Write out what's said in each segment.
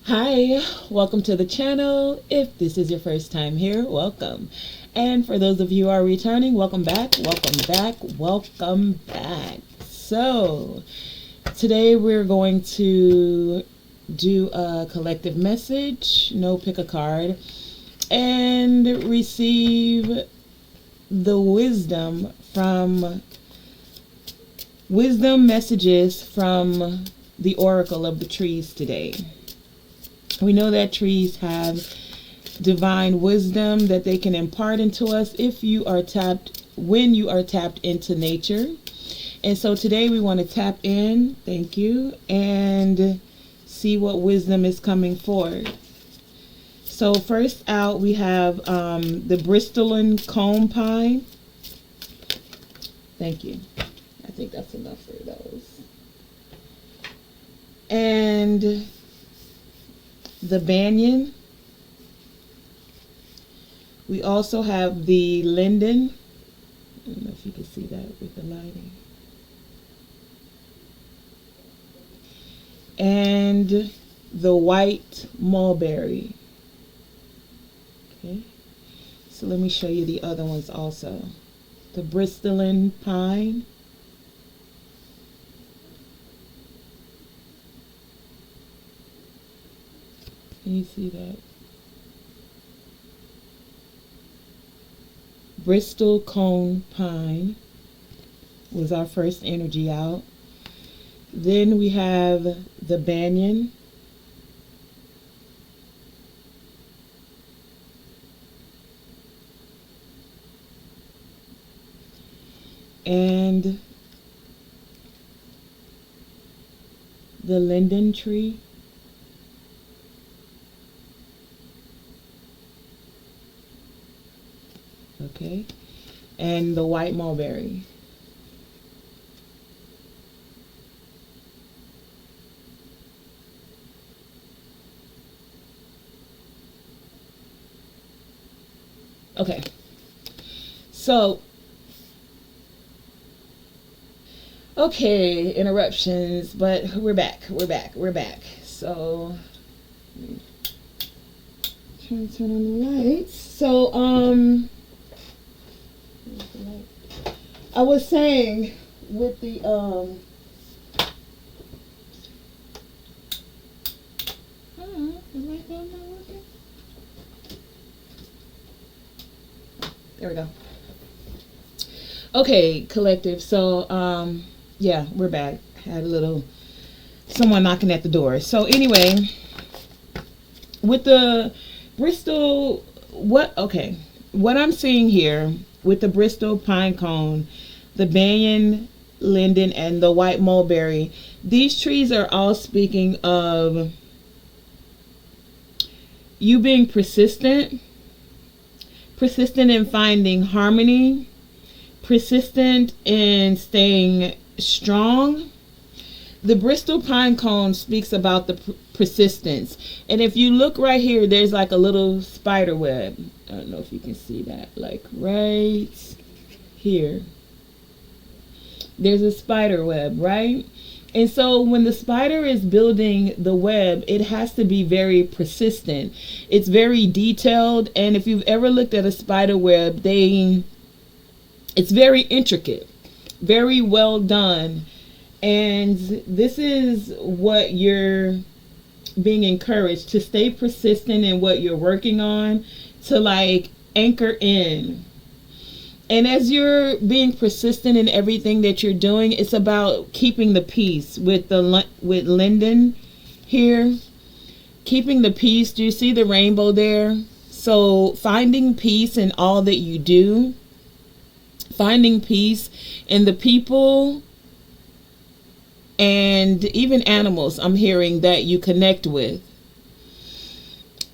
Hi, welcome to the channel. If this is your first time here, welcome. And for those of you who are returning, welcome back, welcome back, welcome back. So, today we're going to do a collective message, pick a card, and receive the wisdom messages from the Oracle of the Trees today. We know that trees have divine wisdom that they can impart into us when you are tapped into nature. And so today we want to tap in, thank you, and see what wisdom is coming forward. So first out we have the Bristolin Comb Pine. Thank you. I think that's enough for those. And the banyan. We also have the linden. I don't know if you can see that with the lighting. And the white mulberry. Okay. So let me show you the other ones also. The Bristolin pine. Can you see that? Bristol cone pine was our first energy out. Then we have the banyan. And the linden tree. Okay, and the white mulberry. Okay, so interruptions, but we're back. So trying to turn on the lights. So I was saying with the there we go. Okay, collective. So yeah, we're back. Had a little someone knocking at the door. So anyway, with the Bristol, what I'm seeing here with the Bristol pine cone, the banyan, linden, and the white mulberry, these trees are all speaking of you being persistent in finding harmony, persistent in staying strong. The Bristol pine cone speaks about the persistence. And if you look right here, there's like a little spider web. I don't know if you can see that, like right here. There's a spider web, right? And so when the spider is building the web, it has to be very persistent. It's very detailed. And if you've ever looked at a spider web, it's very intricate, very well done. And this is what you're being encouraged to stay persistent in what you're working on, to like anchor in. And as you're being persistent in everything that you're doing, it's about keeping the peace with linden here. Keeping the peace. Do you see the rainbow there? So finding peace in all that you do. Finding peace in the people and even animals I'm hearing that you connect with.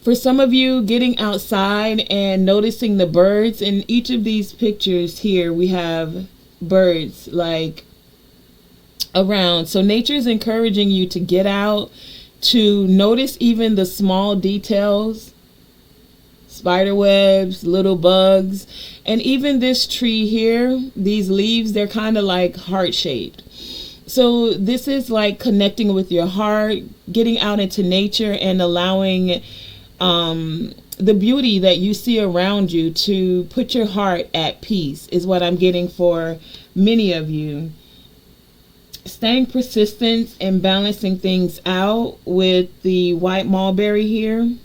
For some of you, getting outside and noticing the birds. In each of these pictures here, we have birds like around. So nature is encouraging you to get out, to notice even the small details, spider webs, little bugs, and even this tree here, these leaves, they're kind of like heart-shaped. So this is like connecting with your heart, getting out into nature and allowing the beauty that you see around you to put your heart at peace is what I'm getting for many of you. Staying persistent and balancing things out with the white mulberry here.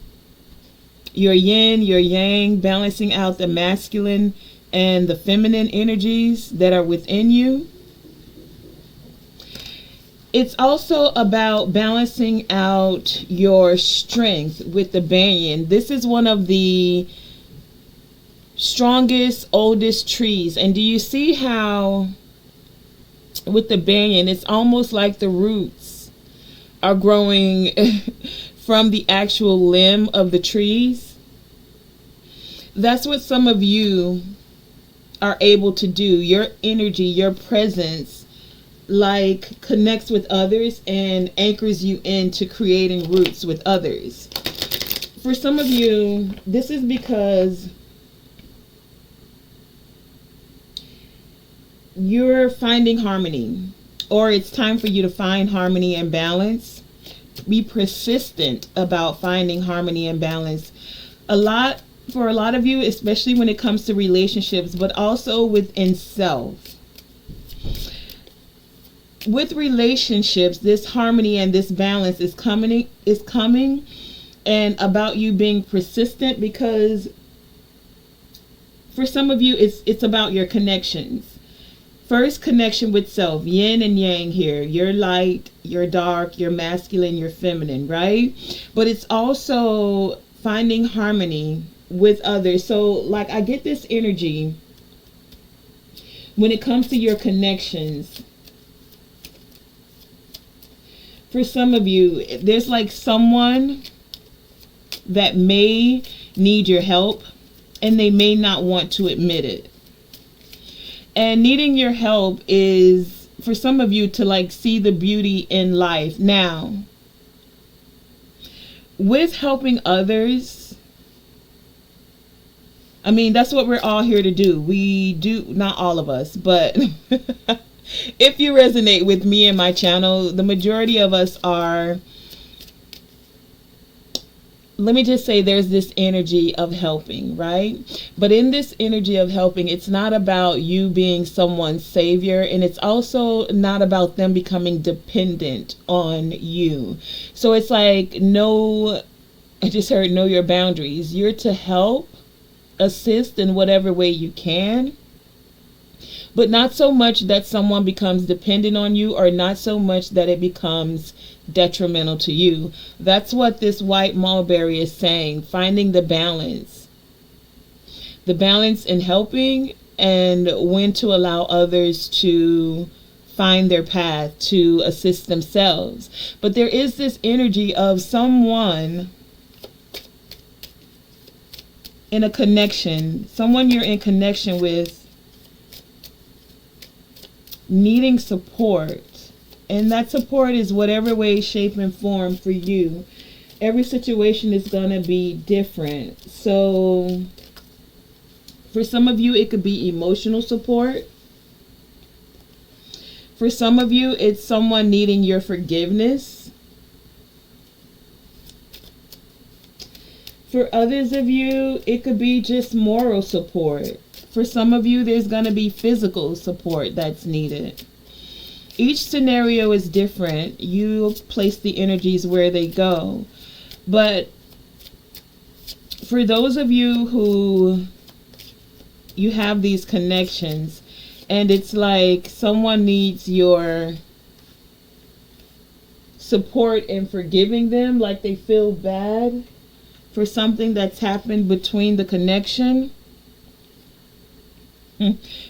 Your yin, your yang, balancing out the masculine and the feminine energies that are within you. It's also about balancing out your strength with the banyan. This is one of the strongest, oldest trees. And do you see how with the banyan, it's almost like the roots are growing from the actual limb of the trees? That's what some of you are able to do. Your energy, your presence, like connects with others and anchors you into creating roots with others. For some of you, this is because you're finding harmony, or it's time for you to find harmony and balance. Be persistent about finding harmony and balance. For a lot of you, especially when it comes to relationships, but also within self. With relationships, this harmony and this balance is coming, and about you being persistent, because for some of you it's about your connections. First, connection with self, yin and yang here. Your light, your dark, your masculine, your feminine, right? But it's also finding harmony with others. So like I get this energy when it comes to your connections. For some of you, there's like someone that may need your help and they may not want to admit it. And needing your help is for some of you to like see the beauty in life. Now, with helping others, I mean, that's what we're all here to do. We do, not all of us, but if you resonate with me and my channel, the majority of us are, let me just say, there's this energy of helping, right? But in this energy of helping, it's not about you being someone's savior, and it's also not about them becoming dependent on you. So it's like, I just heard know your boundaries. You're to help, assist in whatever way you can, but not so much that someone becomes dependent on you, or not so much that it becomes detrimental to you. That's what this white mulberry is saying, finding the balance in helping, and when to allow others to find their path to assist themselves. But there is this energy of someone in a connection, someone you're in connection with, needing support. And that support is whatever way, shape, and form for you. Every situation is going to be different. So for some of you, it could be emotional support. For some of you, it's someone needing your forgiveness. For others of you, it could be just moral support. For some of you, there's going to be physical support that's needed. Each scenario is different. You place the energies where they go. But for those of you who you have these connections, and it's like someone needs your support in forgiving them, like they feel bad for something that's happened between the connection.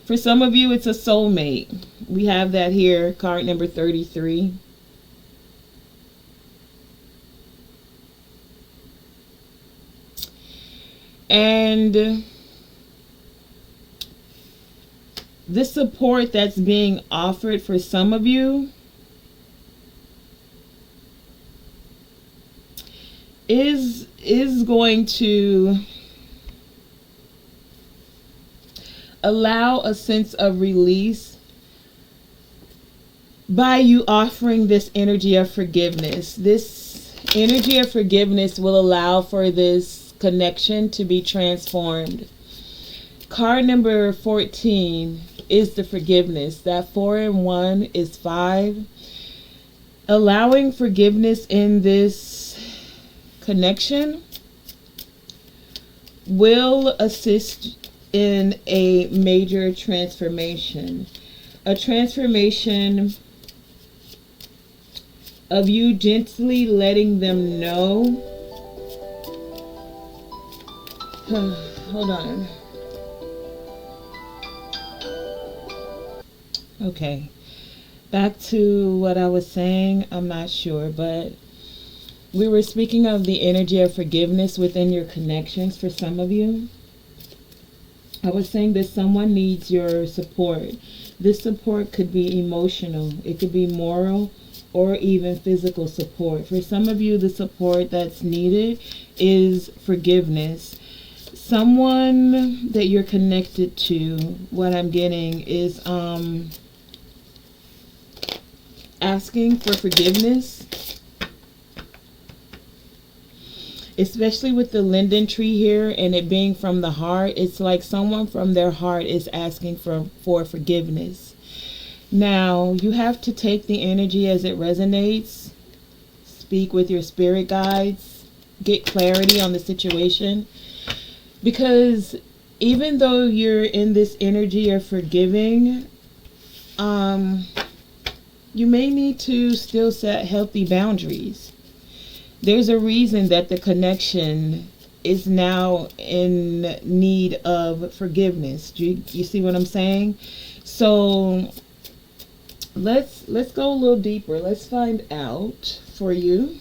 For some of you, it's a soulmate. We have that here, card number 33. And this support that's being offered for some of you is going to allow a sense of release by you offering this energy of forgiveness. This energy of forgiveness will allow for this connection to be transformed. Card number 14 is the forgiveness. That 4 and 1 is 5. Allowing forgiveness in this connection will assist in a major transformation. A transformation of you gently letting them know. Hold on. Okay. Back to what I was saying. I'm not sure, but we were speaking of the energy of forgiveness within your connections for some of you. I was saying that someone needs your support. This support could be emotional. It could be moral or even physical support. For some of you, the support that's needed is forgiveness. Someone that you're connected to, what I'm getting is asking for forgiveness. Especially with the linden tree here and it being from the heart, it's like someone from their heart is asking for forgiveness. Now, you have to take the energy as it resonates. Speak with your spirit guides. Get clarity on the situation. Because even though you're in this energy of forgiving, you may need to still set healthy boundaries. There's a reason that the connection is now in need of forgiveness. Do you see what I'm saying? So let's go a little deeper. Let's find out for you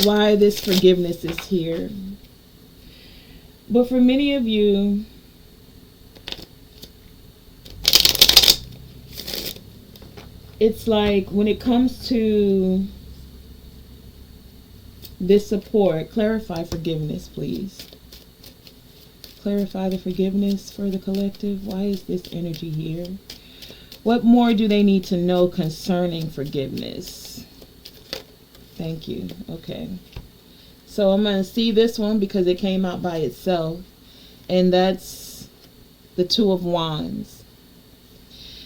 why this forgiveness is here. But for many of you, it's like when it comes to this support, clarify forgiveness, please. Clarify the forgiveness for the collective. Why is this energy here? What more do they need to know concerning forgiveness? Thank you. Okay. So I'm going to see this one because it came out by itself. And that's the 2 of Wands.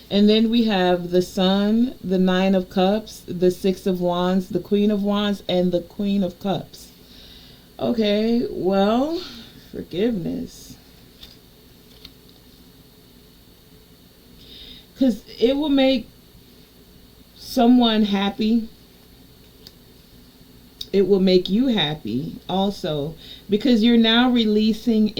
And then we have the Sun, the 9 of Cups, the 6 of Wands, the Queen of Wands, and the Queen of Cups. Okay, well, forgiveness. Because it will make someone happy. It will make you happy also. Because you're now releasing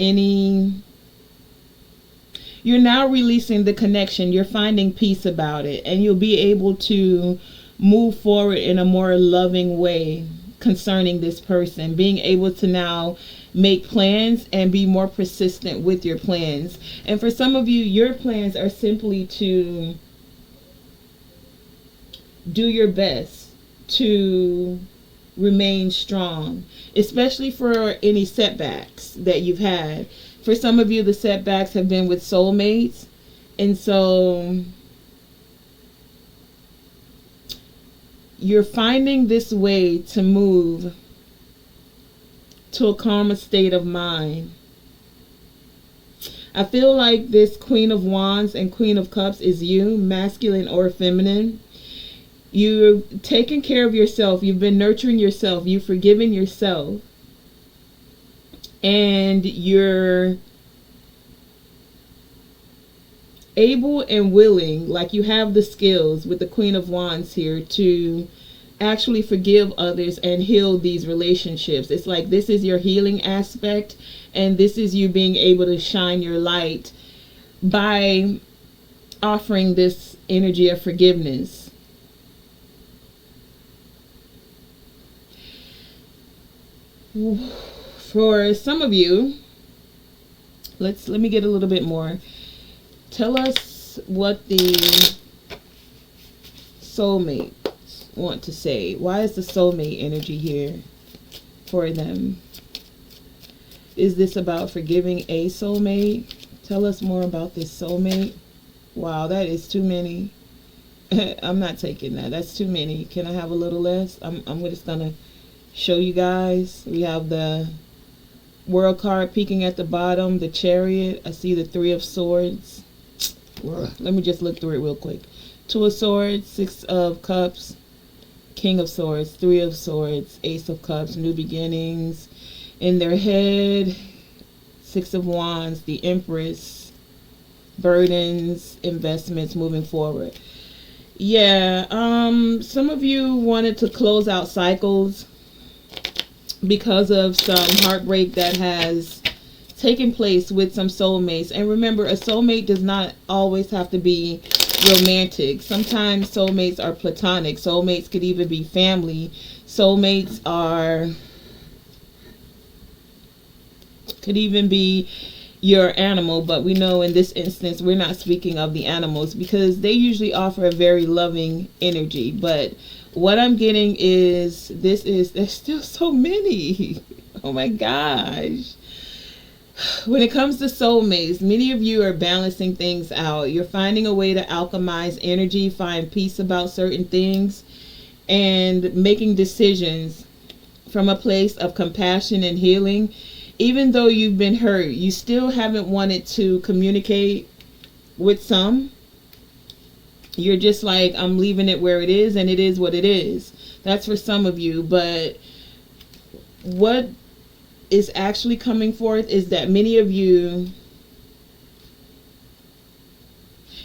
You're now releasing the connection. You're finding peace about it. And you'll be able to move forward in a more loving way concerning this person. Being able to now make plans and be more persistent with your plans. And for some of you, your plans are simply to do your best to remain strong. Especially for any setbacks that you've had. For some of you, the setbacks have been with soulmates. And so you're finding this way to move to a calmer state of mind. I feel like this Queen of Wands and Queen of Cups is you, masculine or feminine. You're taking care of yourself. You've been nurturing yourself. You've forgiven yourself. And you're able and willing, like you have the skills with the Queen of Wands here to actually forgive others and heal these relationships. It's like this is your healing aspect, and this is you being able to shine your light by offering this energy of forgiveness. For some of you, let me get a little bit more. Tell us what the soulmates want to say. Why is the soulmate energy here for them? Is this about forgiving a soulmate? Tell us more about this soulmate. Wow, that is too many. I'm not taking that. That's too many. Can I have a little less? I'm just gonna show you guys. We have the World card peeking at the bottom, the Chariot. I see the Three of Swords. Let me just look through it real quick. Two of Swords, Six of Cups, King of Swords, Three of Swords, Ace of Cups, new beginnings. In their head, Six of Wands, the Empress, burdens, investments, moving forward. Yeah, some of you wanted to close out cycles because of some heartbreak that has taken place with some soulmates. And remember, a soulmate does not always have to be romantic. Sometimes soulmates are platonic. Soulmates could even be family. Soulmates could even be your animal, but we know in this instance we're not speaking of the animals because they usually offer a very loving energy. But what I'm getting is there's still so many. Oh my gosh. When it comes to soulmates, many of you are balancing things out. You're finding a way to alchemize energy, find peace about certain things, and making decisions from a place of compassion and healing. Even though you've been hurt, you still haven't wanted to communicate with some. You're just like, I'm leaving it where it is, and it is what it is. That's for some of you. But what is actually coming forth is that many of you,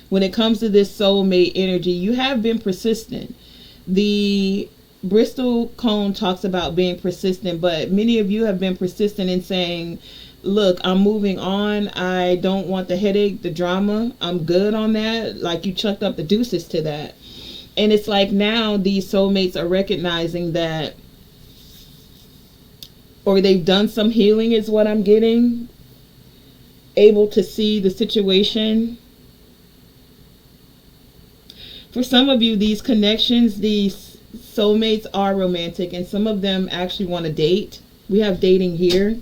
when it comes to this soulmate energy, you have been persistent. The Bristol cone talks about being persistent, but many of you have been persistent in saying, look, I'm moving on. I don't want the headache, the drama. I'm good on that. Like, you chucked up the deuces to that. And it's like now these soulmates are recognizing that, or they've done some healing is what I'm getting, able to see the situation. For some of you, these connections, these soulmates are romantic, and some of them actually want to date. We have dating here.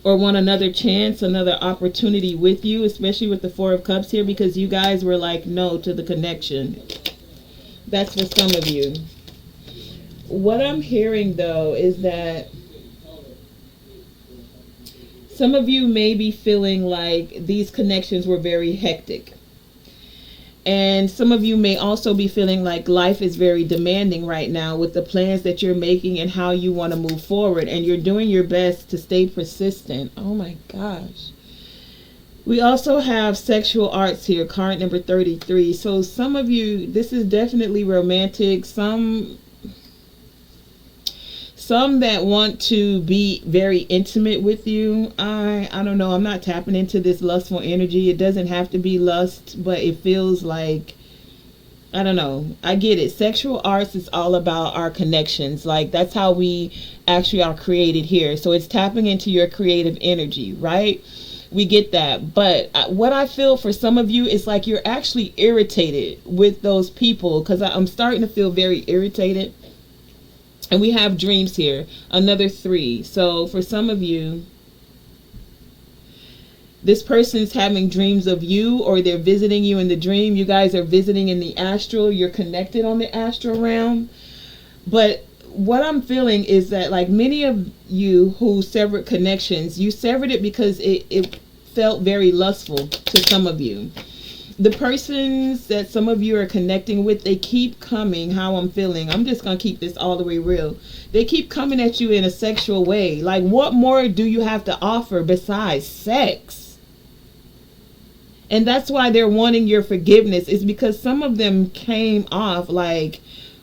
Or want another chance, another opportunity with you, especially with the Four of Cups here, because you guys were like no to the connection. That's for some of you. What I'm hearing though is that some of you may be feeling like these connections were very hectic. And some of you may also be feeling like life is very demanding right now with the plans that you're making and how you want to move forward. And you're doing your best to stay persistent. Oh my gosh. We also have sexual arts here, card number 33. So some of you, this is definitely romantic. Some that want to be very intimate with you. I don't know. I'm not tapping into this lustful energy. It doesn't have to be lust, but it feels like, I don't know. I get it. Sexual arts is all about our connections. Like, that's how we actually are created here. So it's tapping into your creative energy, right? We get that. But what I feel for some of you is like you're actually irritated with those people, because I'm starting to feel very irritated. And we have dreams here, another 3. So for some of you, this person's having dreams of you, or they're visiting you in the dream. You guys are visiting in the astral. You're connected on the astral realm. But what I'm feeling is that, like, many of you who severed connections, you severed it because it felt very lustful to some of you. The persons that some of you are connecting with, they keep coming, how I'm feeling. I'm just going to keep this all the way real. They keep coming at you in a sexual way. Like, what more do you have to offer besides sex? And that's why they're wanting your forgiveness. It's because some of them came off like,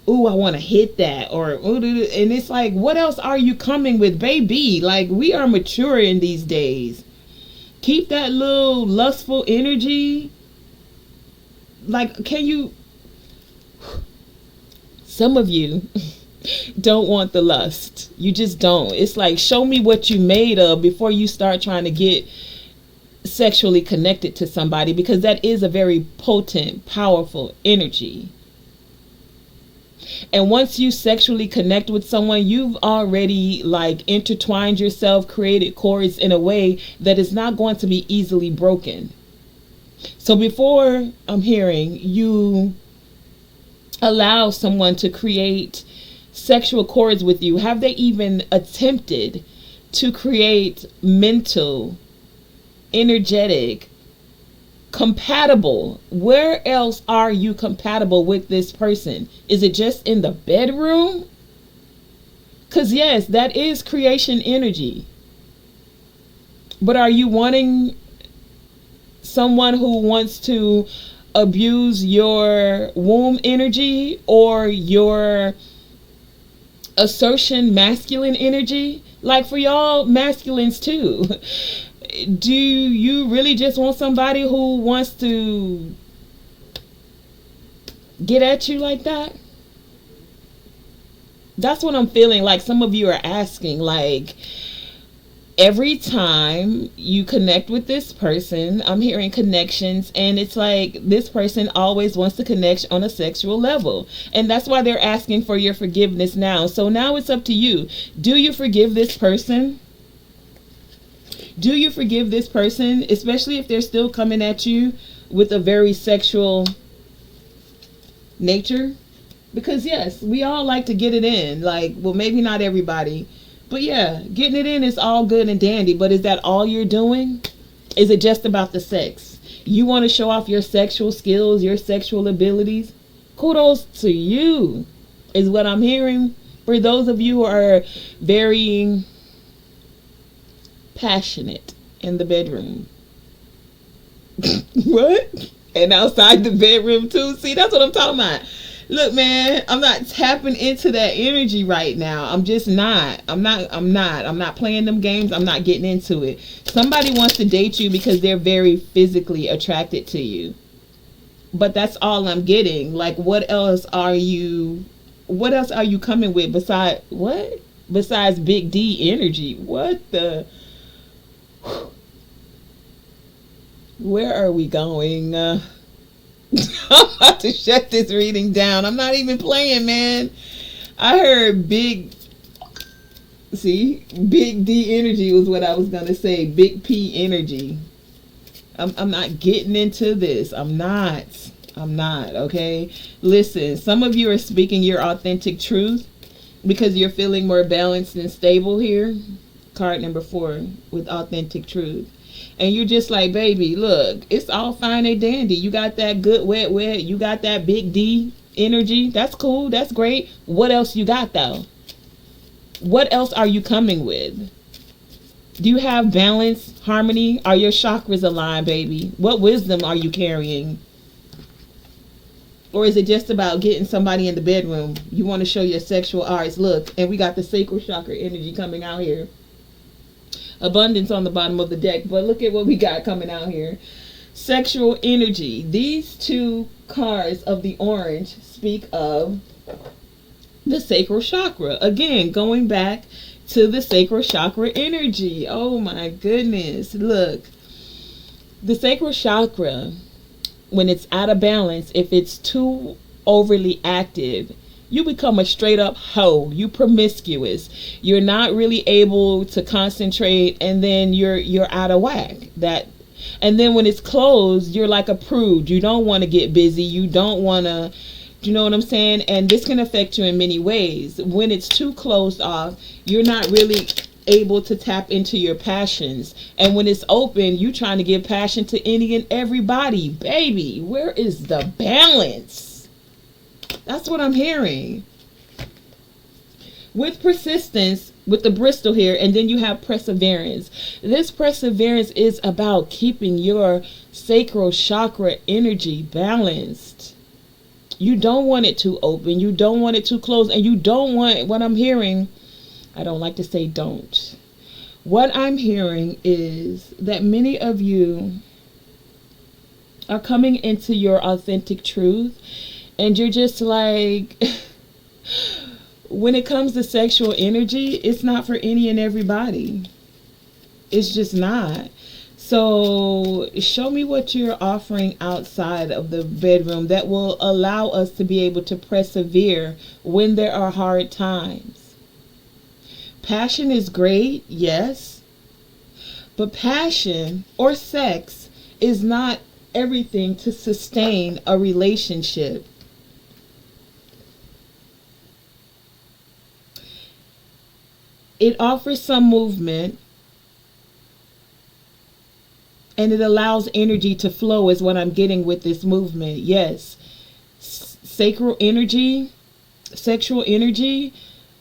ooh, I want to hit that. Or, ooh, and it's like, what else are you coming with, baby? Like, we are mature in these days. Keep that little lustful energy. Like, can you, some of you don't want the lust. You just don't. It's like, show me what you made of before you start trying to get sexually connected to somebody, because that is a very potent, powerful energy. And once you sexually connect with someone, you've already like intertwined yourself, created cords in a way that is not going to be easily broken. So before, I'm hearing you allow someone to create sexual cords with you, have they even attempted to create mental, energetic, compatible? Where else are you compatible with this person? Is it just in the bedroom? Because yes, that is creation energy. But are you wanting someone who wants to abuse your womb energy or your assertion masculine energy? Like for y'all masculines too. Do you really just want somebody who wants to get at you like that? That's what I'm feeling like some of you are asking. Like, every time you connect with this person, I'm hearing connections, and it's like this person always wants to connect on a sexual level. And that's why they're asking for your forgiveness now. So now it's up to you. Do you forgive this person? Do you forgive this person, especially if they're still coming at you with a very sexual nature? Because yes, we all like to get it in. Like, well, maybe not everybody, but yeah, getting it in is all good and dandy. But is that all you're doing? Is it just about the sex? You want to show off your sexual skills, your sexual abilities? Kudos to you, is what I'm hearing. For those of you who are very passionate in the bedroom. What? And outside the bedroom too? See, that's what I'm talking about. Look, man, I'm not tapping into that energy right now. I'm just not. I'm not playing them games. I'm not getting into it. Somebody wants to date you because they're very physically attracted to you. But that's all I'm getting. Like, what else are you coming with besides what? Besides big D energy? What the? Where are we going? I'm about to shut this reading down. I'm not even playing, man. I heard big D energy was what I was gonna say. Big P energy. I'm not getting into this. I'm not. Okay, listen, some of you are speaking your authentic truth because you're feeling more balanced and stable here. Card number 4 with authentic truth. And you're just like, baby, look, it's all fine and dandy. You got that good wet. You got that big D energy. That's cool. That's great. What else you got, though? What else are you coming with? Do you have balance, harmony? Are your chakras aligned, baby? What wisdom are you carrying? Or is it just about getting somebody in the bedroom? You want to show your sexual arts. Look, and we got the sacral chakra energy coming out here. Abundance on the bottom of the deck, but look at what we got coming out here. Sexual energy. These 2 cards of the orange speak of the sacral chakra. Again, going back to the sacral chakra energy. Oh my goodness. Look, the sacral chakra, when it's out of balance, if it's too overly active, you become a straight up hoe. You promiscuous. You're not really able to concentrate, and then you're out of whack. And then when it's closed, you're like a prude. You don't want to get busy. You don't want to, you know what I'm saying? And this can affect you in many ways. When it's too closed off, you're not really able to tap into your passions. And when it's open, you trying to give passion to any and everybody. Baby, where is the balance? That's what I'm hearing. With persistence, with the Bristol here, and then you have perseverance. This perseverance is about keeping your sacral chakra energy balanced. You don't want it too open. You don't want it too closed. And you don't want, what I'm hearing, I don't like to say don't. What I'm hearing is that many of you are coming into your authentic truth. And you're just like, when it comes to sexual energy, it's not for any and everybody. It's just not. So show me what you're offering outside of the bedroom that will allow us to be able to persevere when there are hard times. Passion is great, yes. But passion or sex is not everything to sustain a relationship. It offers some movement, and it allows energy to flow is what I'm getting with this movement. Yes. Sacral energy, sexual energy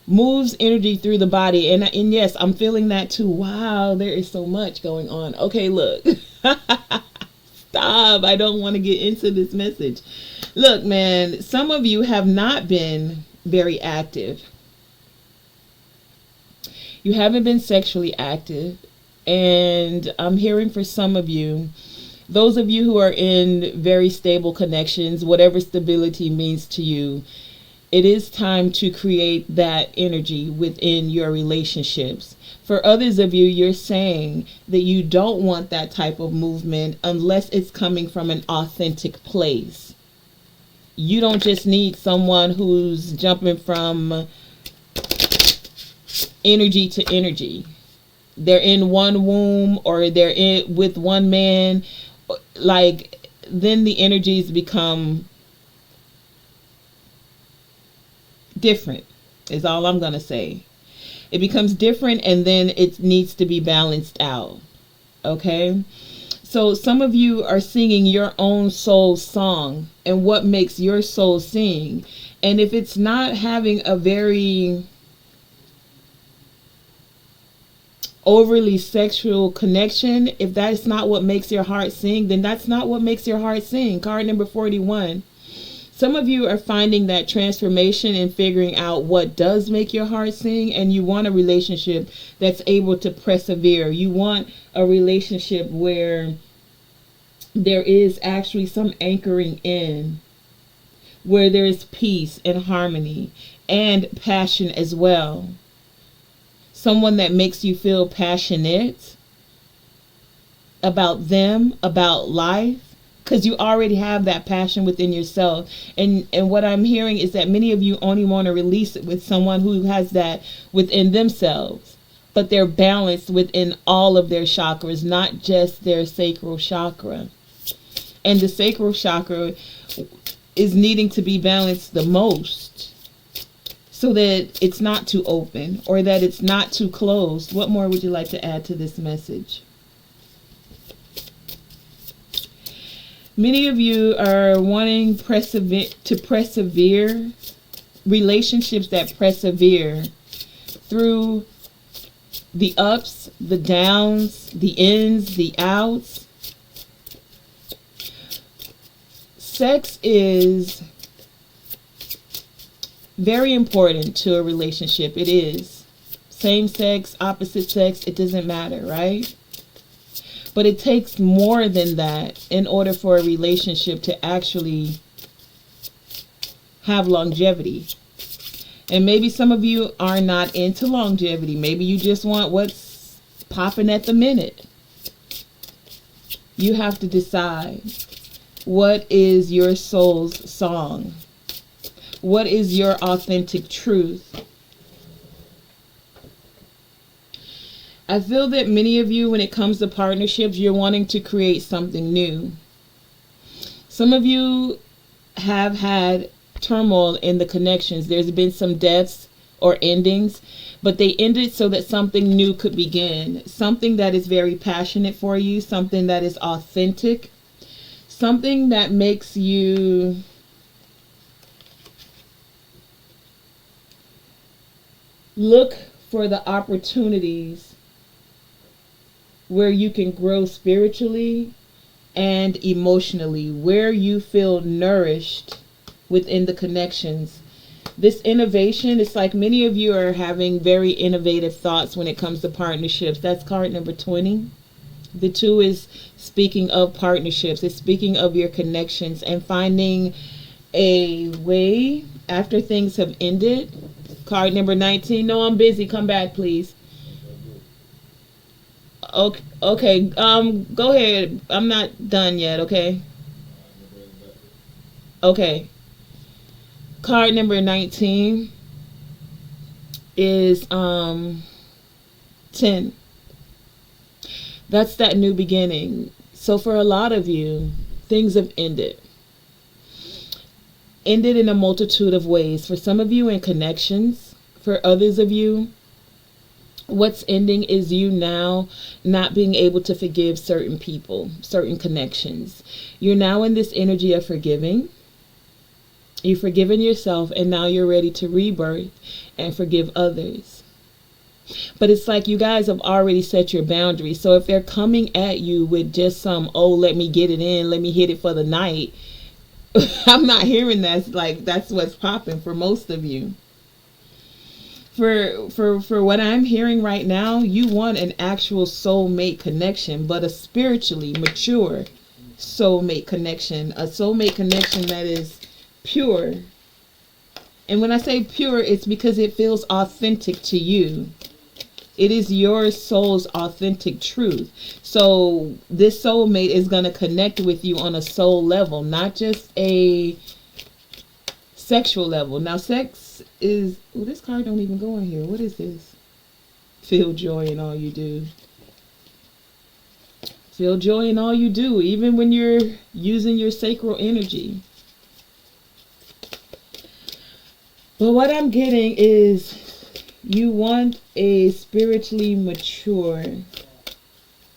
moves energy through the body. And yes, I'm feeling that too. Wow, there is so much going on. Okay, look. Stop. I don't want to get into this message. Look, man, some of you have not been very active. You haven't been sexually active. And I'm hearing for some of you, those of you who are in very stable connections, whatever stability means to you, it is time to create that energy within your relationships. For others of you, you're saying that you don't want that type of movement unless it's coming from an authentic place. You don't just need someone who's jumping from energy to energy. They're in one womb or they're in with one man. Like, then the energies become different is all I'm gonna say. It becomes different, and then it needs to be balanced out. Okay, so some of you are singing your own soul song and what makes your soul sing. And if it's not having a very overly sexual connection, if that's not what makes your heart sing, then that's not what makes your heart sing. Card number 41. Some of you are finding that transformation and figuring out what does make your heart sing, and you want a relationship that's able to persevere. You want a relationship where there is actually some anchoring in, where there is peace and harmony and passion as well. Someone that makes you feel passionate about them, about life, because you already have that passion within yourself. And what I'm hearing is that many of you only want to release it with someone who has that within themselves, but they're balanced within all of their chakras, not just their sacral chakra. And the sacral chakra is needing to be balanced the most, so that it's not too open or that it's not too closed. What more would you like to add to this message? Many of you are wanting to persevere, relationships that persevere through the ups, the downs, the ins, the outs. Sex is very important to a relationship. It is. Same sex, opposite sex, it doesn't matter, right? But it takes more than that in order for a relationship to actually have longevity. And maybe some of you are not into longevity. Maybe you just want what's popping at the minute. You have to decide, what is your soul's song? What is your authentic truth? I feel that many of you, when it comes to partnerships, you're wanting to create something new. Some of you have had turmoil in the connections. There's been some deaths or endings, but they ended so that something new could begin. Something that is very passionate for you, something that is authentic, something that makes you look for the opportunities where you can grow spiritually and emotionally, where you feel nourished within the connections. This innovation, it's like many of you are having very innovative thoughts when it comes to partnerships. That's card number 20. The 2 is speaking of partnerships. It's speaking of your connections and finding a way after things have ended. Card number 19. No, I'm busy. Come back, please. Okay. Go ahead. I'm not done yet. Okay. Okay. Card number 19 is 10. That's that new beginning. So for a lot of you, things have ended in a multitude of ways. For some of you, in connections. For others of you, what's ending is you now not being able to forgive certain people, certain connections. You're now in this energy of forgiving. You've forgiven yourself, and now you're ready to rebirth and forgive others. But it's like you guys have already set your boundaries. So if they're coming at you with just some, oh, let me get it in, let me hit it for the night, I'm not hearing that. Like, that's what's popping for most of you. For what I'm hearing right now, you want an actual soulmate connection, but a spiritually mature soulmate connection. A soulmate connection that is pure. And when I say pure, it's because it feels authentic to you. It is your soul's authentic truth. So this soulmate is going to connect with you on a soul level, not just a sexual level. Now, sex is... Oh, this card don't even go in here. What is this? Feel joy in all you do. Feel joy in all you do, even when you're using your sacral energy. But what I'm getting is you want a spiritually mature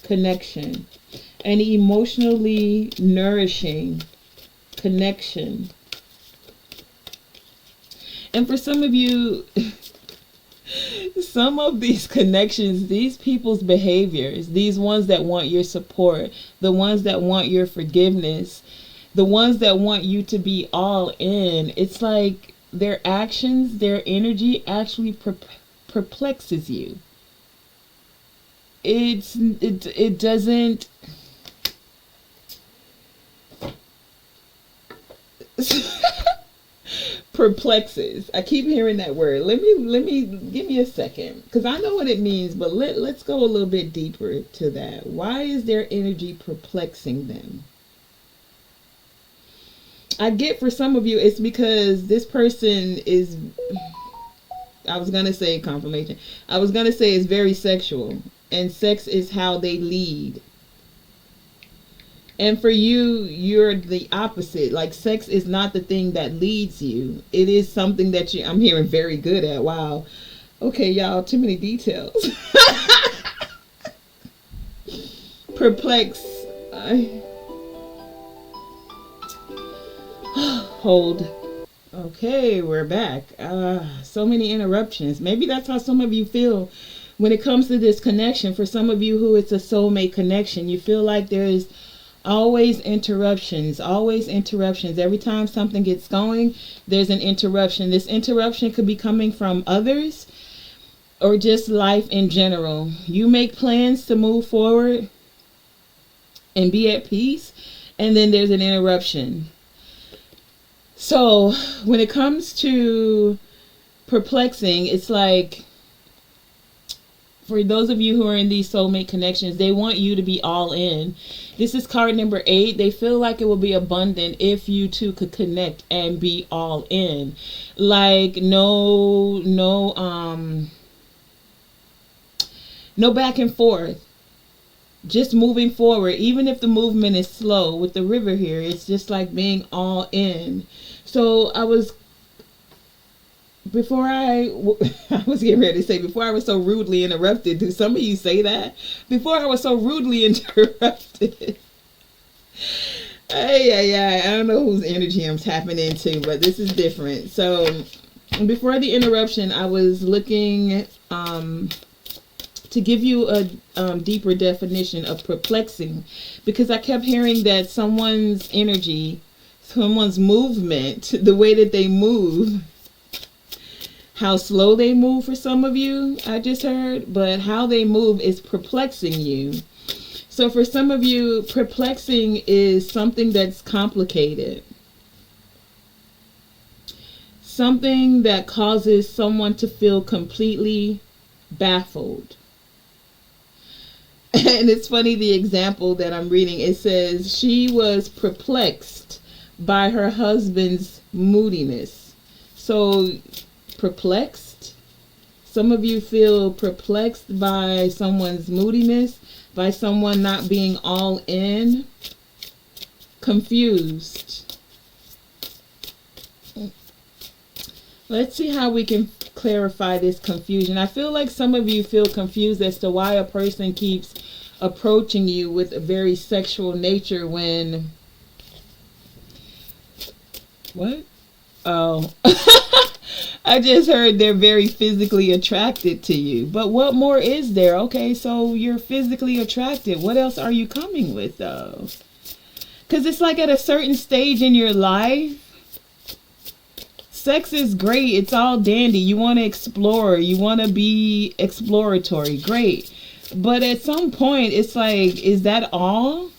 connection, an emotionally nourishing connection. And for some of you, some of these connections, these people's behaviors, these ones that want your support, the ones that want your forgiveness, the ones that want you to be all in, it's like their actions, their energy actually perplexes you. It doesn't perplexes. I keep hearing that word. Let me give me a second, because I know what it means, but let's go a little bit deeper to that. Why is their energy perplexing them? I get for some of you, it's because this person is, I was going to say confirmation. I was going to say it's very sexual, and sex is how they lead. And for you, you're the opposite. Like, sex is not the thing that leads you. It is something that I'm hearing very good at. Wow. Okay, y'all, too many details. Perplex. Hold. Okay, we're back. So many interruptions. Maybe that's how some of you feel when it comes to this connection. For some of you who it's a soulmate connection, you feel like there's always interruptions. Every time something gets going, there's an interruption. This interruption could be coming from others or just life in general. You make plans to move forward and be at peace, and then there's an interruption. So when it comes to perplexing, it's like, for those of you who are in these soulmate connections, they want you to be all in. This is card number 8. They feel like it will be abundant if you two could connect and be all in. Like no back and forth. Just moving forward, even if the movement is slow. With the river here, it's just like being all in. So I was getting ready to say, before I was so rudely interrupted. Do some of you say that? Before I was so rudely interrupted. I don't know whose energy I'm tapping into, but this is different. So before the interruption, I was looking to give you a deeper definition of perplexing, because I kept hearing that someone's energy, someone's movement, the way that they move, how slow they move for some of you, I just heard, but how they move is perplexing you. So for some of you, perplexing is something that's complicated. Something that causes someone to feel completely baffled. And it's funny, the example that I'm reading, it says she was perplexed by her husband's moodiness. So perplexed, some of you feel perplexed by someone's moodiness, by someone not being all in. confused. Let's see how we can clarify this confusion. I feel like some of you feel confused as to why a person keeps approaching you with a very sexual nature when... What? Oh. I just heard they're very physically attracted to you. But what more is there? Okay, so you're physically attracted. What else are you coming with, though? Because it's like at a certain stage in your life, sex is great. It's all dandy. You want to explore. You want to be exploratory. Great. But at some point, it's like, is that all?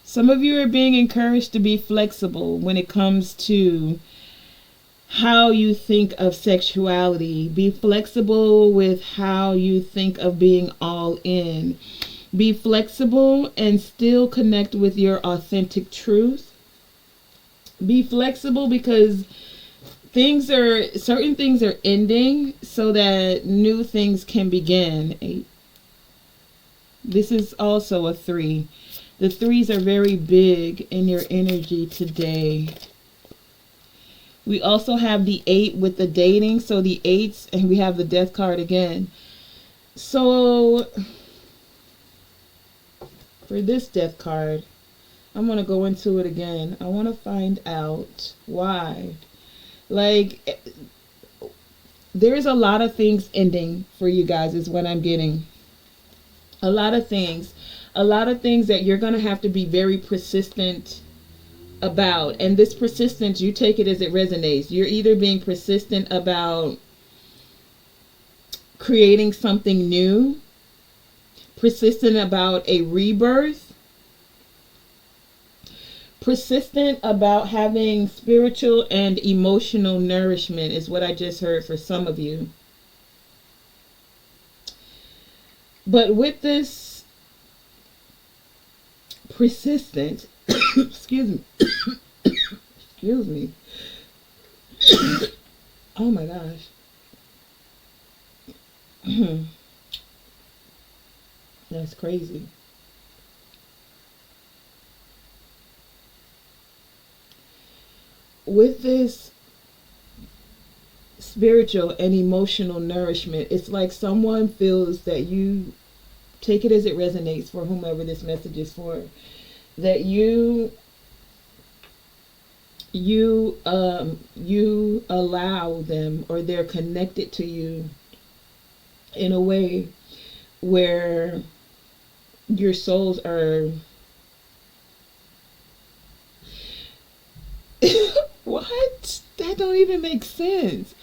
Some of you are being encouraged to be flexible when it comes to how you think of sexuality. Be flexible with how you think of being all in. Be flexible and still connect with your authentic truth. Be flexible because certain things are ending so that new things can begin. 8. This is also a 3. The 3s are very big in your energy today. We also have the 8 with the dating. So the 8s, and we have the death card again. So for this death card, I'm going to go into it again. I want to find out why. Like, there's a lot of things ending for you guys is what I'm getting. A lot of things. A lot of things that you're going to have to be very persistent about. And this persistence, you take it as it resonates. You're either being persistent about creating something new, persistent about a rebirth, persistent about having spiritual and emotional nourishment is what I just heard for some of you. But with this persistent, excuse me, excuse me. Oh my gosh. That's crazy. With this spiritual and emotional nourishment, it's like someone feels that you, take it as it resonates for whomever this message is for, that you allow them, or they're connected to you in a way where your souls are what? That don't even make sense.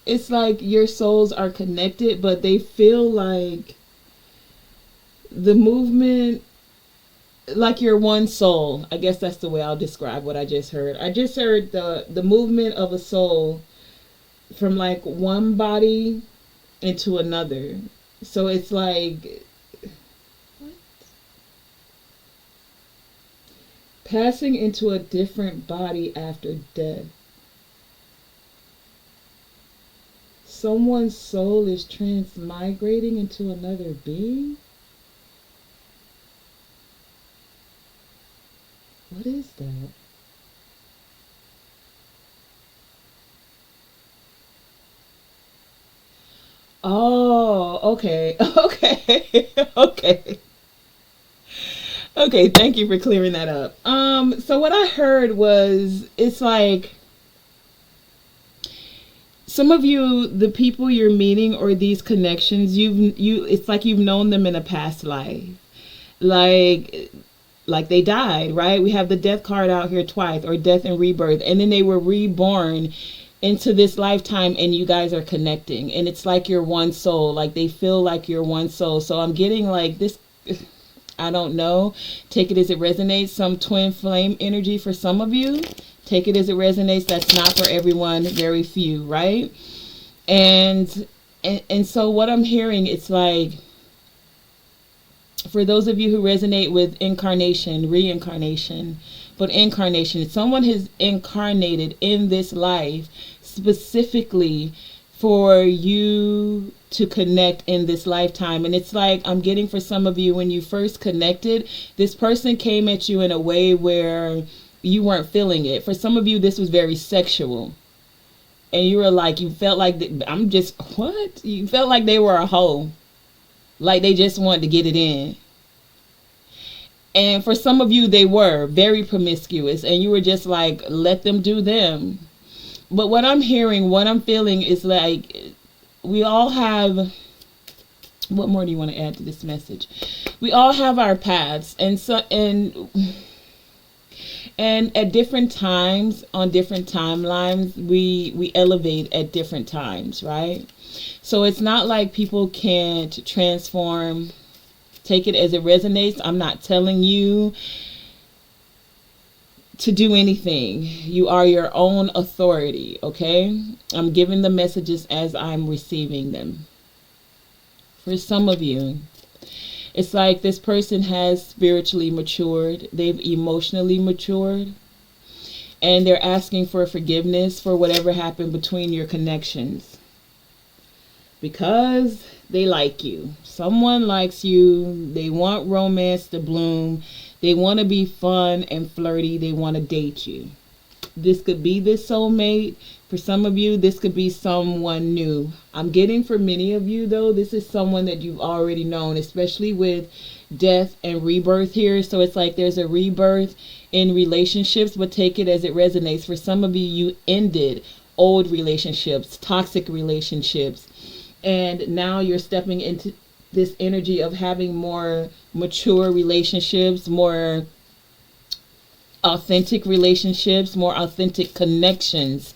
It's like your souls are connected, but they feel like the movement, like you're one soul. I guess that's the way I'll describe what I just heard. I just heard the movement of a soul from like one body into another. So it's like, what? Passing into a different body after death. Someone's soul is transmigrating into another being? What is that? Oh, okay. Okay. Okay. Okay, thank you for clearing that up. So what I heard was, it's like some of you, the people you're meeting or these connections, it's like you've known them in a past life. Like they died, right? We have the death card out here twice, or death and rebirth, and then they were reborn into this lifetime, and you guys are connecting, and it's like you're one soul. Like they feel like you're one soul. So I'm getting like this, I don't know, take it as it resonates, some twin flame energy for some of you. Take it as it resonates. That's not for everyone, very few, right? And so what I'm hearing, it's like, for those of you who resonate with incarnation, reincarnation, but incarnation, someone has incarnated in this life specifically for you to connect in this lifetime. And it's like I'm getting, for some of you, when you first connected, this person came at you in a way where you weren't feeling it. For some of you, this was very sexual. And you were like, you felt like, I'm just, what? You felt like they were a hoe. Like they just wanted to get it in. And for some of you, they were very promiscuous. And you were just like, let them do them. But what I'm hearing, what I'm feeling is like, we all have, what more do you want to add to this message? We all have our paths. And at different times, on different timelines, we elevate at different times, right? So it's not like people can't transform. Take it as it resonates. I'm not telling you to do anything. You are your own authority, okay? I'm giving the messages as I'm receiving them. For some of you, it's like this person has spiritually matured. They've emotionally matured. And they're asking for forgiveness for whatever happened between your connections. Because they like you. Someone likes you. They want romance to bloom. They want to be fun and flirty. They want to date you. This could be this soulmate. For some of you, this could be someone new. I'm getting, for many of you, though, this is someone that you've already known, especially with death and rebirth here. So it's like there's a rebirth in relationships, but take it as it resonates. For some of you, you ended old relationships, toxic relationships, and now you're stepping into this energy of having more mature relationships, more authentic relationships, more authentic connections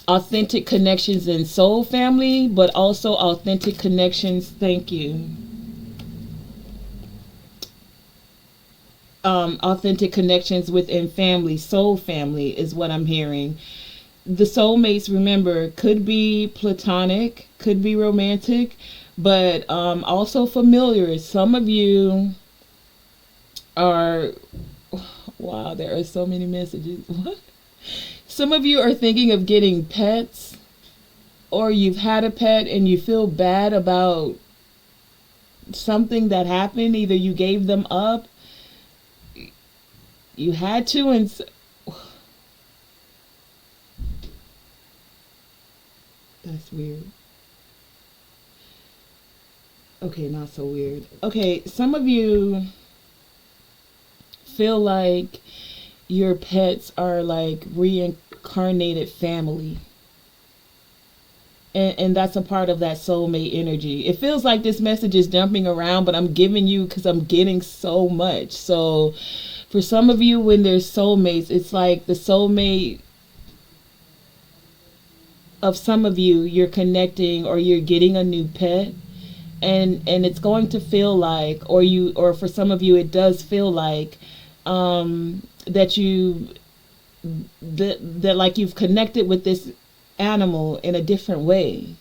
in soul family, but also authentic connections. Thank you. Authentic connections within family, soul family is what I'm hearing. The soulmates, remember, could be platonic, could be romantic, but also familiar. Some of you are, wow, there are so many messages. What? Some of you are thinking of getting pets, or you've had a pet and you feel bad about something that happened. Either you gave them up, you had to, and that's weird. Okay, not so weird. Okay, some of you feel like your pets are like reincarnated family. And that's a part of that soulmate energy. It feels like this message is jumping around, but I'm giving you because I'm getting so much. So for some of you, when there's soulmates, it's like the soulmate of some of you, you're connecting or you're getting a new pet. And it's going to feel like, or for some of you, it does feel like that like you've connected with this animal in a different way.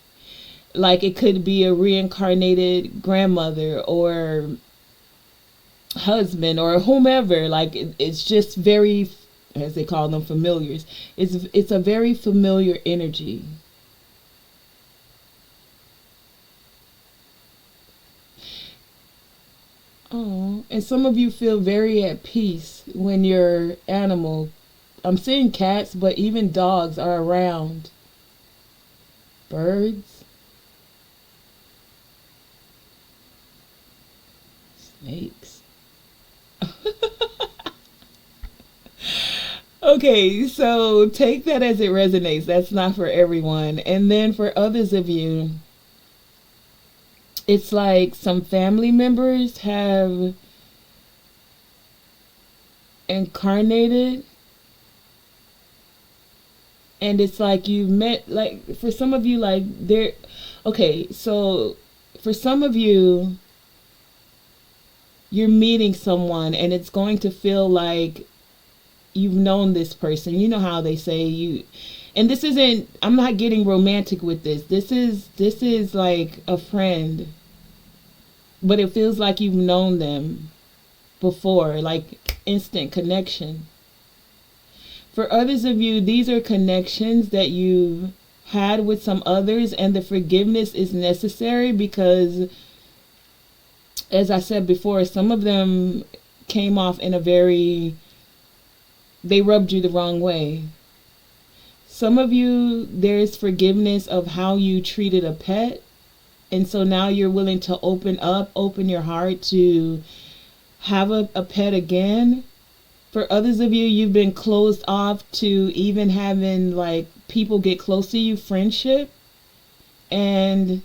Like it could be a reincarnated grandmother or husband or whomever. Like it's just very, as they call them, familiars. It's a very familiar energy. Oh, and some of you feel very at peace when your animal, I'm seeing cats, but even dogs are around. Birds. Snakes. Okay, so take that as it resonates. That's not for everyone. And then for others of you, it's like some family members have incarnated, and it's like you met, like for some of you, like they're, okay, so for some of you, you're meeting someone and it's going to feel like you've known this person. You know how they say you, and this isn't, I'm not getting romantic with this. This is like a friend. But it feels like you've known them before, like instant connection. For others of you, these are connections that you've had with some others, and the forgiveness is necessary because, as I said before, some of them came off in a very, they rubbed you the wrong way. Some of you, there's forgiveness of how you treated a pet, and so now you're willing to open your heart to have a pet again. For others of you, you've been closed off to even having like people get close to you, friendship, and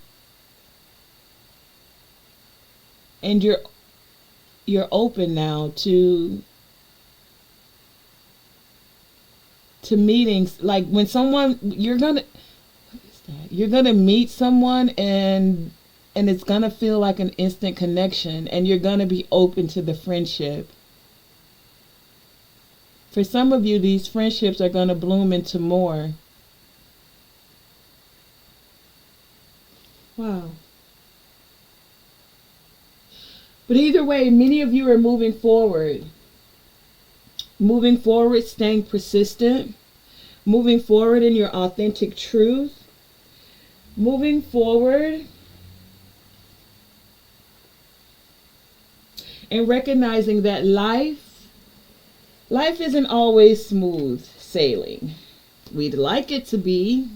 you're open now to meetings. Like when someone, you're gonna, what is that? You're gonna meet someone, and it's gonna feel like an instant connection, and you're gonna be open to the friendship. For some of you, these friendships are gonna bloom into more. Wow. But either way, many of you are moving forward. Moving forward, staying persistent. Moving forward in your authentic truth. Moving forward and recognizing that life isn't always smooth sailing. We'd like it to be,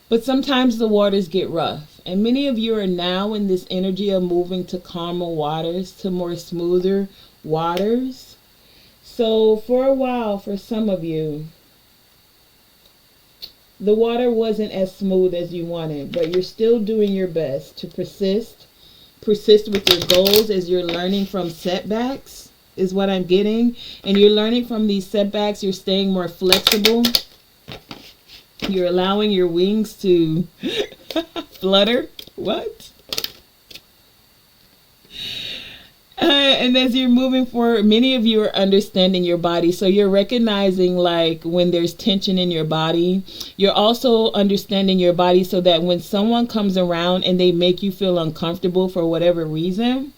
but sometimes the waters get rough. And many of you are now in this energy of moving to calmer waters, to more smoother waters. So for a while, for some of you, the water wasn't as smooth as you wanted, but you're still doing your best to persist with your goals as you're learning from setbacks, is what I'm getting. And you're learning from these setbacks, you're staying more flexible. You're allowing your wings to flutter. What? And as you're moving forward, many of you are understanding your body. So you're recognizing like when there's tension in your body. You're also understanding your body so that when someone comes around and they make you feel uncomfortable for whatever reason,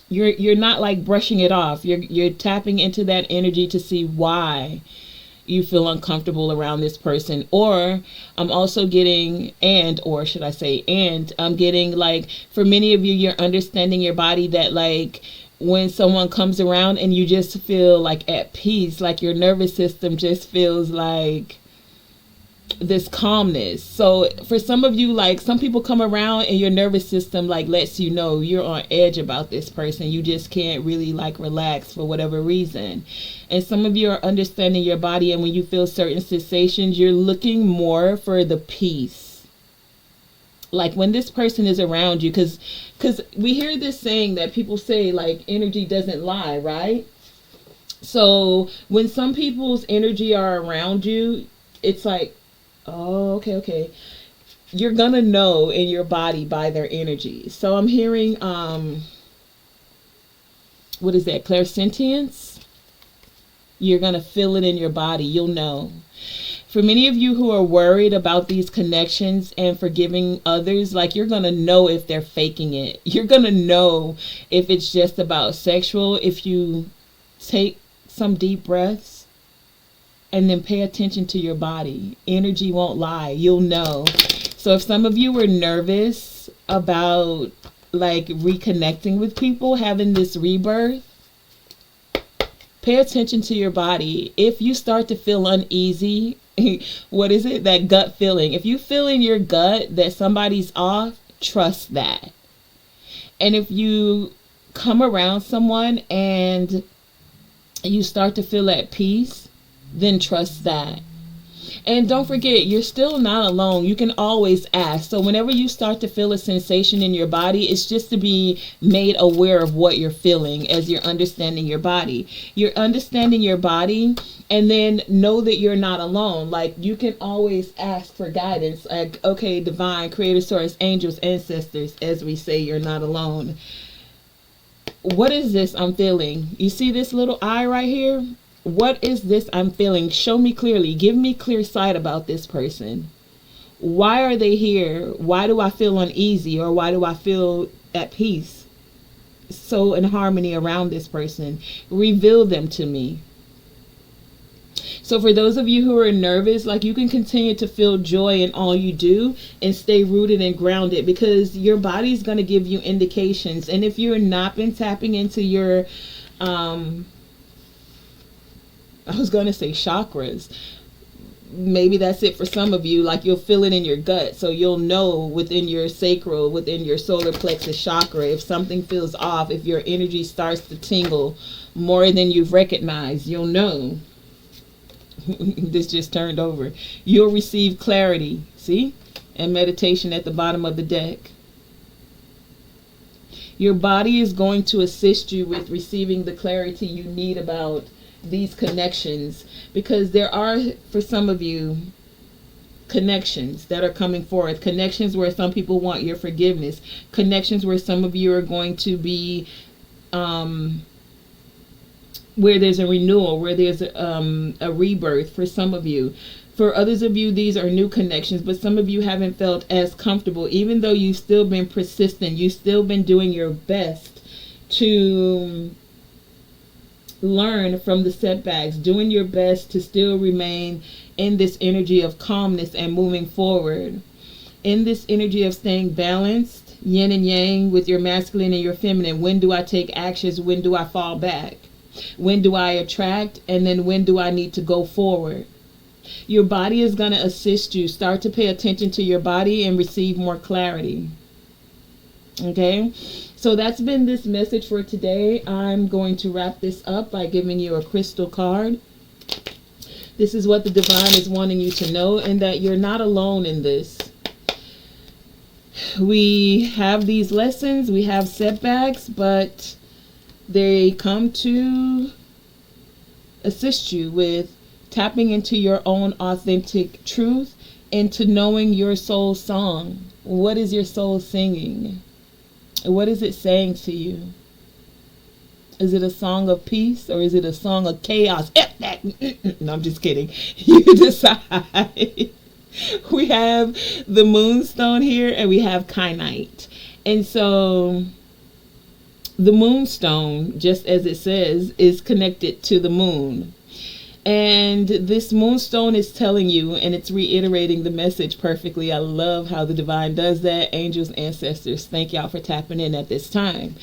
you're not like brushing it off. You're tapping into that energy to see why you feel uncomfortable around this person. Or I'm also getting, and I'm getting like, for many of you, you're understanding your body that like when someone comes around and you just feel like at peace, like your nervous system just feels like this calmness. So for some of you, like some people come around and your nervous system like lets you know you're on edge about this person. You just can't really like relax for whatever reason. And some of you are understanding your body, and when you feel certain sensations, you're looking more for the peace. Like when this person is around you, because we hear this saying that people say like energy doesn't lie, right? So when some people's energy are around you, it's like, oh, okay. You're gonna know in your body by their energy. So I'm hearing, what is that? Clairsentience. You're gonna feel it in your body. You'll know. For many of you who are worried about these connections and forgiving others, like you're gonna know if they're faking it. You're gonna know if it's just about sexual. If you take some deep breaths and then pay attention to your body. Energy won't lie. You'll know. So if some of you were nervous about like reconnecting with people, having this rebirth, pay attention to your body. If you start to feel uneasy, what is it? That gut feeling. If you feel in your gut that somebody's off, trust that. And if you come around someone and you start to feel at peace, then trust that. And don't forget, you're still not alone. You can always ask. So whenever you start to feel a sensation in your body, it's just to be made aware of what you're feeling as you're understanding your body. You're understanding your body, and then know that you're not alone. Like you can always ask for guidance. Like, okay, divine, creator, source, angels, ancestors, as we say, you're not alone. What is this I'm feeling? You see this little eye right here? What is this I'm feeling? Show me clearly. Give me clear sight about this person. Why are they here? Why do I feel uneasy? Or why do I feel at peace? So in harmony around this person. Reveal them to me. So So for those of you who are nervous, like, you can continue to feel joy in all you do and stay rooted and grounded, because your body's going to give you indications. And if you're not been tapping into your, I was going to say chakras, maybe that's it for some of you. Like, you'll feel it in your gut, so you'll know within your sacral, within your solar plexus chakra, if something feels off, if your energy starts to tingle more than you've recognized, you'll know. This just turned over. You'll receive clarity, see, and meditation at the bottom of the deck. Your body is going to assist you with receiving the clarity you need about these connections, because there are, for some of you, connections that are coming forth. Connections where some people want your forgiveness. Connections where some of you are going to be where there's a renewal, where there's a rebirth for some of you. For others of you, these are new connections, but some of you haven't felt as comfortable, even though you've still been persistent. You've still been doing your best to learn from the setbacks, doing your best to still remain in this energy of calmness and moving forward, in this energy of staying balanced, yin and yang, with your masculine and your feminine. When do I take actions? When do I fall back? When do I attract? And then when do I need to go forward? Your body is going to assist you. Start to pay attention to your body and receive more clarity. Okay? So that's been this message for today. I'm going to wrap this up by giving you a crystal card. This is what the divine is wanting you to know, and that you're not alone in this. We have these lessons, we have setbacks, but they come to assist you with tapping into your own authentic truth, into knowing your soul song. What is your soul singing? What is it saying to you? Is it a song of peace, or is it a song of chaos? No, I'm just kidding. You decide. We have the moonstone here, and we have kyanite. And so the moonstone, just as it says, is connected to the moon. And this moonstone is telling you, and it's reiterating the message perfectly. I love how the divine does that. Angels, ancestors, thank y'all for tapping in at this time.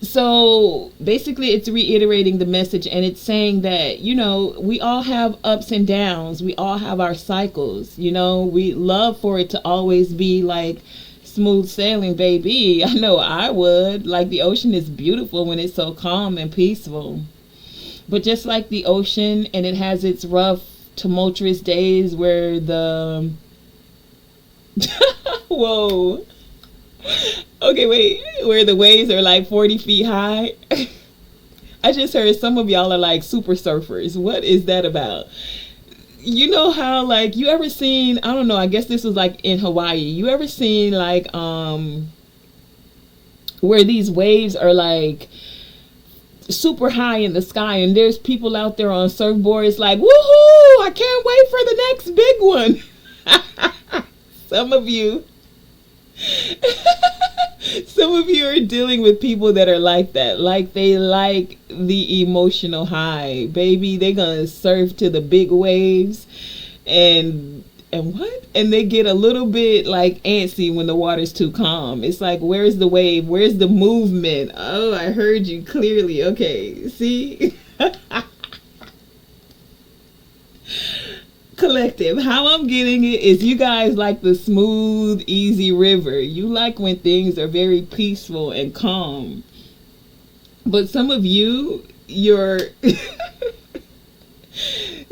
So basically it's reiterating the message, and it's saying that, you know, we all have ups and downs. We all have our cycles. You know, we love for it to always be like smooth sailing, baby. I know I would. Like, the ocean is beautiful when it's so calm and peaceful. But just like the ocean, and it has its rough, tumultuous days where the... Whoa. Okay, wait. Where the waves are like 40 feet high. I just heard some of y'all are like super surfers. What is that about? You know how, like, you ever seen, I don't know, I guess this was like in Hawaii. You ever seen like, where these waves are like super high in the sky, and there's people out there on surfboards like, woohoo, I can't wait for the next big one. Some of you are dealing with people that are like that. Like, they like the emotional high, baby. They're gonna surf to the big waves, and what? And they get a little bit like antsy when the water's too calm. It's like, where's the wave? Where's the movement? Oh, I heard you clearly. Okay, see? Collective, how I'm getting it is, you guys like the smooth, easy river. You like when things are very peaceful and calm. But some of you,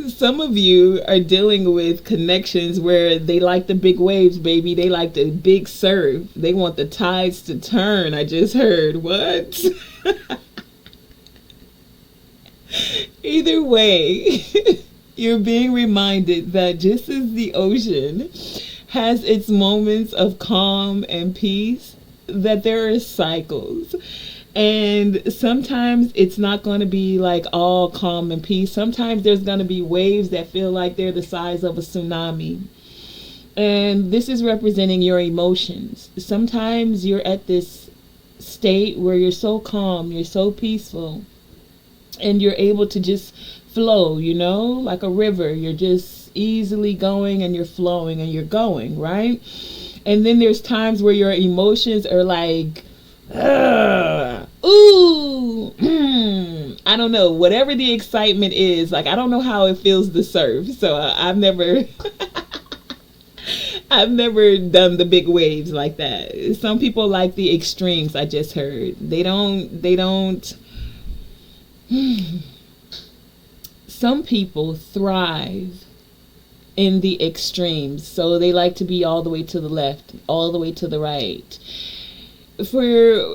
some of you are dealing with connections where they like the big waves, baby. They like the big surf. They want the tides to turn. I just heard. What? Either way, you're being reminded that just as the ocean has its moments of calm and peace, that there are cycles. And sometimes it's not going to be like all calm and peace. Sometimes there's going to be waves that feel like they're the size of a tsunami. And this is representing your emotions. Sometimes you're at this state where you're so calm, you're so peaceful, and you're able to just flow, you know, like a river. You're just easily going and you're flowing and you're going, right? And then there's times where your emotions are like, ooh, I don't know, whatever the excitement is. Like, I don't know how it feels to surf. So I've never, I've never done the big waves like that. Some people like the extremes. I just heard they don't. Some people thrive in the extremes, so they like to be all the way to the left, all the way to the right. For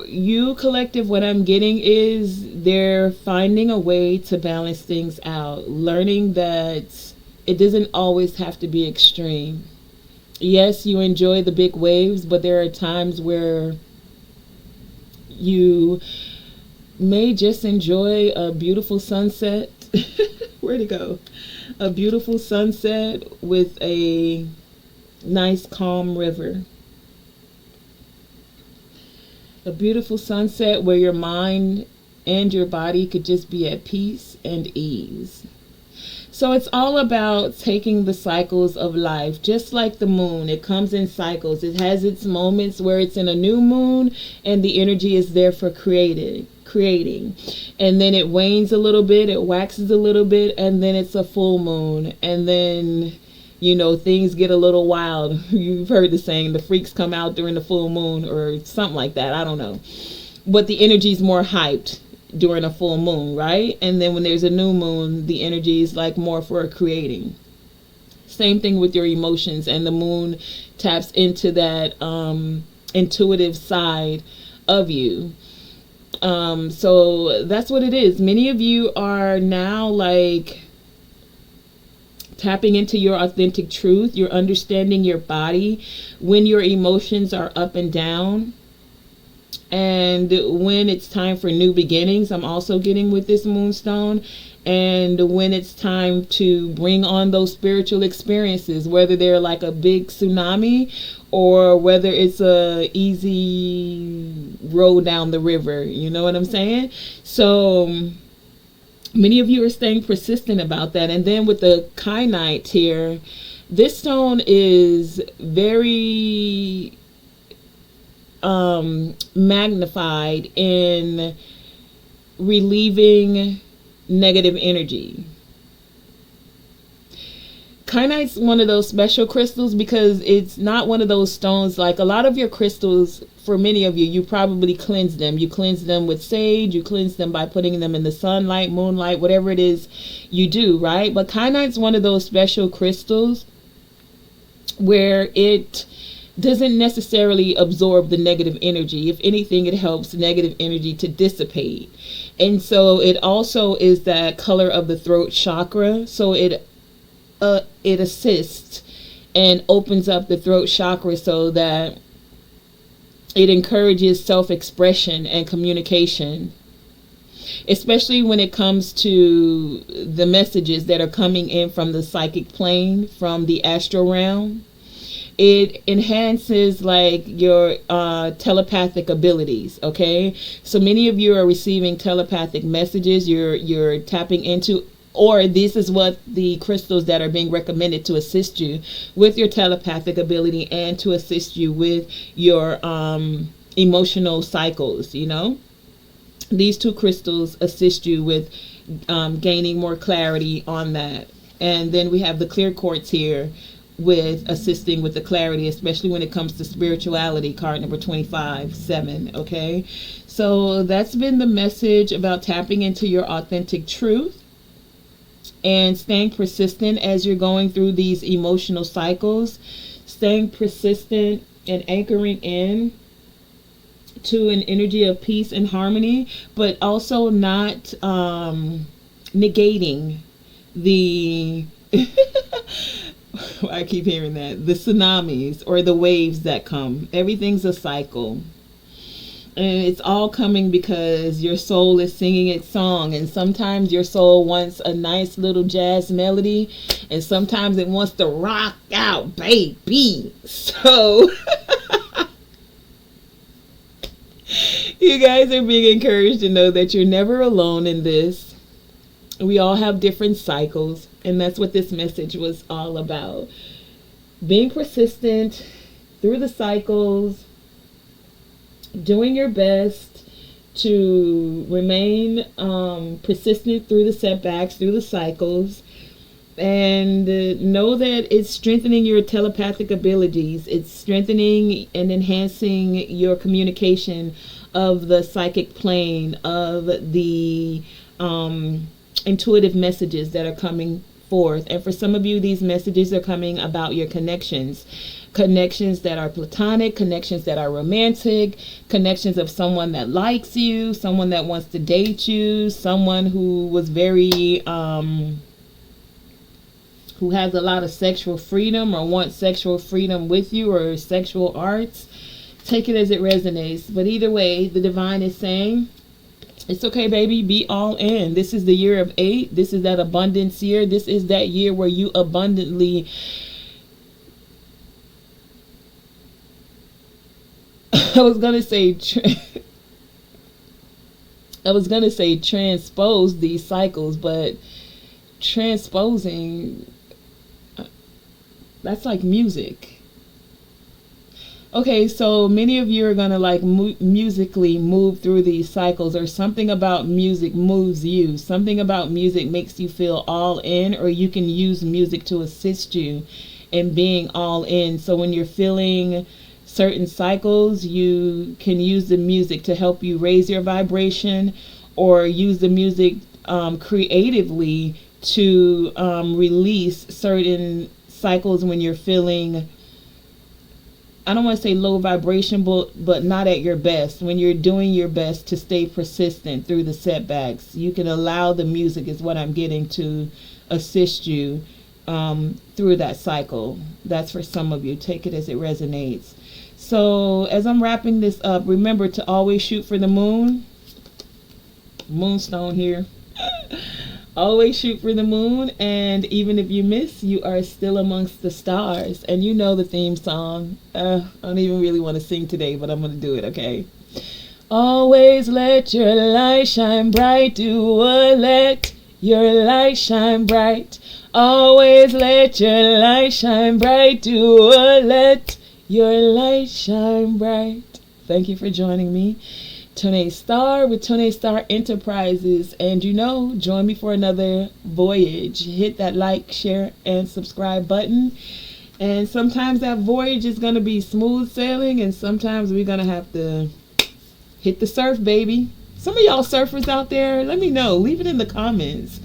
you, collective, what I'm getting is they're finding a way to balance things out, learning that it doesn't always have to be extreme. Yes, you enjoy the big waves, but there are times where you may just enjoy a beautiful sunset. Where'd it go? A beautiful sunset with a nice calm river. A beautiful sunset where your mind and your body could just be at peace and ease. So it's all about taking the cycles of life, just like the moon. It comes in cycles. It has its moments where it's in a new moon and the energy is there for creating. And then it wanes a little bit, it waxes a little bit, and then it's a full moon. And then, you know, things get a little wild. You've heard the saying, the freaks come out during the full moon or something like that. I don't know. But the energy is more hyped during a full moon, right? And then when there's a new moon, the energy is like more for creating. Same thing with your emotions, and the moon taps into that intuitive side of you. So that's what it is. Many of you are now like tapping into your authentic truth. You're understanding your body when your emotions are up and down. And when it's time for new beginnings, I'm also getting with this moonstone. And when it's time to bring on those spiritual experiences, whether they're like a big tsunami or whether it's a easy row down the river, you know what I'm saying? So many of you are staying persistent about that. And then with the kyanite here, this stone is very magnified in relieving negative energy. Kyanite's one of those special crystals because it's not one of those stones like a lot of your crystals. For many of you, you probably cleanse them. You cleanse them with sage, you cleanse them by putting them in the sunlight, moonlight, whatever it is you do, right? But kyanite's one of those special crystals where it doesn't necessarily absorb the negative energy. If anything, it helps negative energy to dissipate. And so it also is that color of the throat chakra. So it assists and opens up the throat chakra so that it encourages self-expression and communication, especially when it comes to the messages that are coming in from the psychic plane, from the astral realm. It enhances like your telepathic abilities. Okay, so many of you are receiving telepathic messages. You're tapping into, or this is what the crystals that are being recommended to assist you with your telepathic ability and to assist you with your emotional cycles. You know, these two crystals assist you with gaining more clarity on that. And then we have the clear quartz here with assisting with the clarity, especially when it comes to spirituality, card number 25-7. Okay, so that's been the message about tapping into your authentic truth and staying persistent as you're going through these emotional cycles, staying persistent and anchoring in to an energy of peace and harmony, but also not negating the I keep hearing that, the tsunamis or the waves that come. Everything's a cycle. And it's all coming because your soul is singing its song. And sometimes your soul wants a nice little jazz melody. And sometimes it wants to rock out, baby. So you guys are being encouraged to know that you're never alone in this. We all have different cycles, and that's what this message was all about. Being persistent through the cycles, doing your best to remain persistent through the setbacks, through the cycles, and know that it's strengthening your telepathic abilities. It's strengthening and enhancing your communication of the psychic plane, of the intuitive messages that are coming forth. And for some of you, these messages are coming about your connections. Connections that are platonic, connections that are romantic, connections of someone that likes you, someone that wants to date you, someone who was very who has a lot of sexual freedom or wants sexual freedom with you, or sexual arts. Take it as it resonates. But either way, the divine is saying, it's okay, baby, be all in. This is the year of 8. This is that abundance year. This is that year where you abundantly I was gonna say transpose these cycles, but transposing, that's like music. Okay, so many of you are gonna like musically move through these cycles, or something about music moves you. Something about music makes you feel all in, or you can use music to assist you in being all in. So when you're feeling certain cycles, you can use the music to help you raise your vibration, or use the music creatively to release certain cycles when you're feeling, I don't want to say low vibration, but not at your best. When you're doing your best to stay persistent through the setbacks, you can allow the music, is what I'm getting, to assist you through that cycle. That's for some of you. Take it as it resonates. So as I'm wrapping this up, remember to always shoot for the moon. Moonstone here. Always shoot for the moon, and even if you miss, you are still amongst the stars. And you know the theme song. I don't even really want to sing today, but I'm going to do it, okay? Always let your light shine bright. Let your light shine bright. Always let your light shine bright. Let your light shine bright. Thank you for joining me. Tonae Star with Tonae Star Enterprises. And join me for another voyage. Hit that like, share, and subscribe button. And sometimes that voyage is going to be smooth sailing, and sometimes we're going to have to hit the surf, baby. Some of y'all surfers out there, let me know. Leave it in the comments.